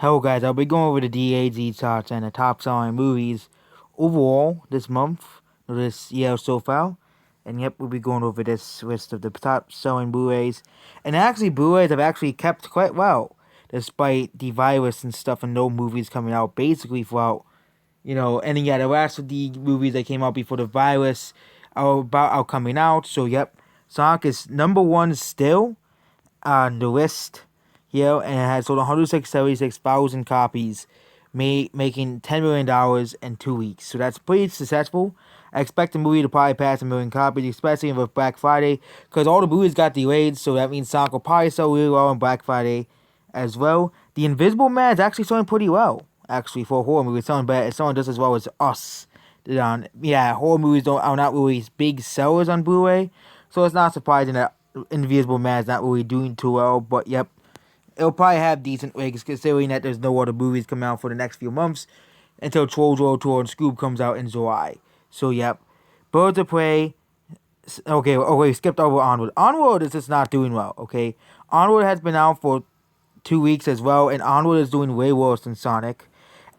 Hello guys, I'll be going over the DAZ charts and the top selling movies overall this month, or this year so far. And yep, we'll be going over this list of the top selling Blu-rays. And actually, Blu-rays have actually kept quite well, despite the virus and stuff and no movies coming out basically throughout, and then, yeah, the rest of the movies that came out before the virus are coming out. So yep, Sonic is number one still on the list here, and it has sold 176,000 copies, making $10 million in 2 weeks. So that's pretty successful. I expect the movie to probably pass 1 million copies, especially with Black Friday, because all the movies got delayed, so that means Sonic will probably sell really well on Black Friday as well. The Invisible Man is actually selling pretty well, actually, for a horror movie. It's selling better. It's selling just as well as Us did on. Yeah, horror movies are not really big sellers on Blu-ray, so it's not surprising that Invisible Man is not really doing too well, but yep, it'll probably have decent ratings considering that there's no other movies coming out for the next few months until Trolls World Tour and Scoob comes out in July. So yep, Birds of Prey. Okay, we skipped over Onward. Onward is just not doing well. Okay, Onward has been out for 2 weeks as well, and Onward is doing way worse than Sonic,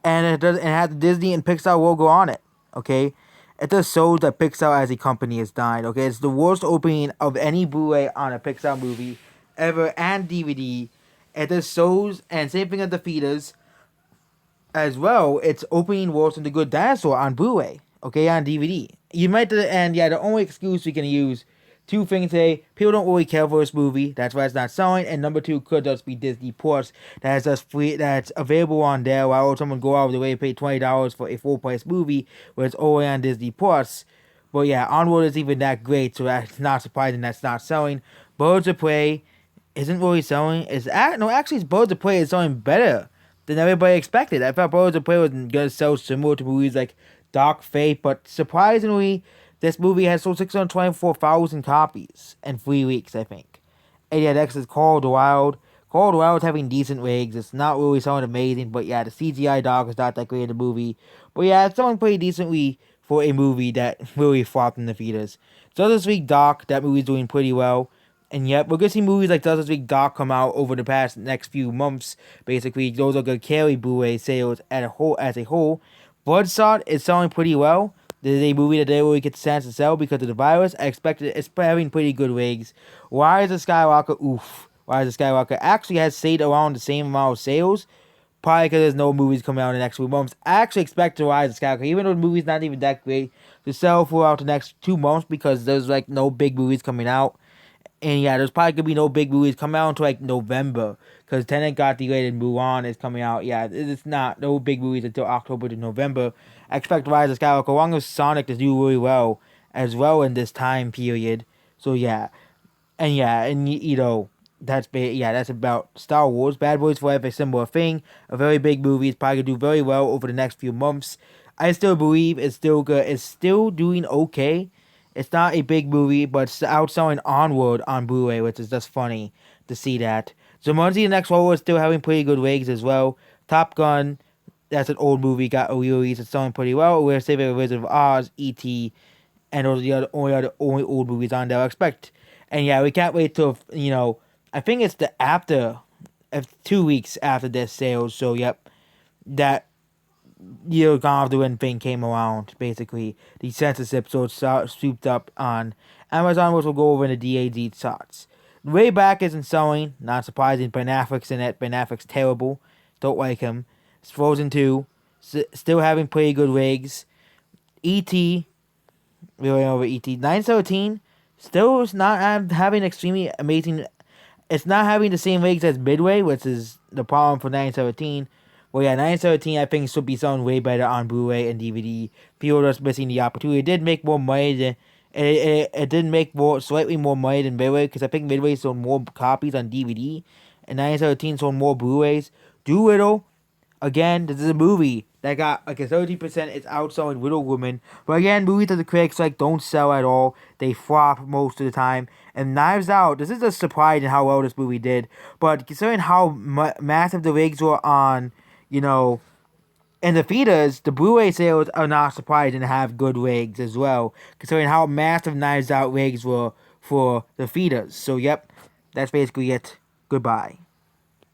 and it has the Disney and Pixar logo on it. Okay, it just shows that Pixar as a company has died. Okay, it's the worst opening of any Blu-ray on a Pixar movie ever and DVD. It just shows, and same thing as the Feeders as well. It's opening worse than The Good Dinosaur on Blu-ray. Okay, on DVD. You might, and yeah, the only excuse we can use, two things today: people don't really care for this movie, that's why it's not selling, and number two could just be Disney Plus that's just free, that's available on there. Why would someone go out of the way to pay $20 for a full price movie where it's only on Disney Plus? But yeah, Onward is even that great, so that's not surprising that's not selling. Birds of Prey isn't really selling. Actually, Birds of Prey is selling better than everybody expected. I thought Birds of Prey was gonna sell similar to movies like Dark Fate, but surprisingly, this movie has sold 624,000 copies in 3 weeks, I think. And yeah, next is Call of the Wild. Call of the Wild is having decent ratings. It's not really selling amazing, but yeah, the CGI dog is not that great in the movie. But yeah, it's selling pretty decently for a movie that really flopped in the theaters. Justice League Dark, that movie's doing pretty well. And yet, we're going to see movies like Justice League Dark come out over the past next few months. Basically, those are going to carry Blu-ray sales as a whole. Bloodshot is selling pretty well. This is a movie that they really get the chance to sell because of the virus. I expect it's having pretty good ratings. Rise of Skywalker, oof. Rise of Skywalker actually has stayed around the same amount of sales. Probably because there's no movies coming out in the next few months. I actually expect the Rise of Skywalker, even though the movie's not even that great, to sell throughout the next 2 months because there's like no big movies coming out. And yeah, there's probably gonna be no big movies coming out until like November, because Tenet got delayed and Mulan is coming out. Yeah, it's not no big movies until October to November. I expect Rise of Skywalker, along with Sonic, to do really well as well in this time period. So yeah, and that's about Star Wars. Bad Boys for Life, a similar thing. A very big movie. It's probably gonna do very well over the next few months. I still believe it's still good. It's still doing okay. It's not a big movie, but it's outselling Onward on Blu-ray, which is just funny to see that. Jumanji: The Next World is still having pretty good ratings as well. Top Gun, that's an old movie, got a release. It's selling pretty well. We're saving Wizard of Oz, E.T., and those are the only old movies on there. I expect, and yeah, we can't wait till I think it's the after, 2 weeks after this sales. So yep, that year Gone Off the Wind thing came around, basically. The censorship swooped up on Amazon, which will go over in the DAZ charts. Way Back isn't selling, not surprising. Ben Affleck's in it. Ben Affleck's terrible. Don't like him. Frozen 2, still having pretty good rigs. E.T., really over E.T. 917, still is not having extremely amazing. It's not having the same rigs as Midway, which is the problem for 917. Well, yeah, 917 I think should be selling way better on Blu-ray and DVD. People are just missing the opportunity. It did make more money than it did make slightly more money than Midway, because I think Midway sold more copies on DVD, and 917 sold more Blu-rays. Doolittle, again, this is a movie that got like a 30%. It's outselling Little Women, but again, movies that the critics like don't sell at all. They flop most of the time. And Knives Out, this is a surprise in how well this movie did, but considering how massive the rigs were on, in the theaters, the Blu-ray sales are not surprising to have good rigs as well, considering how massive Knives Out rigs were for the theaters. So, yep, that's basically it. Goodbye.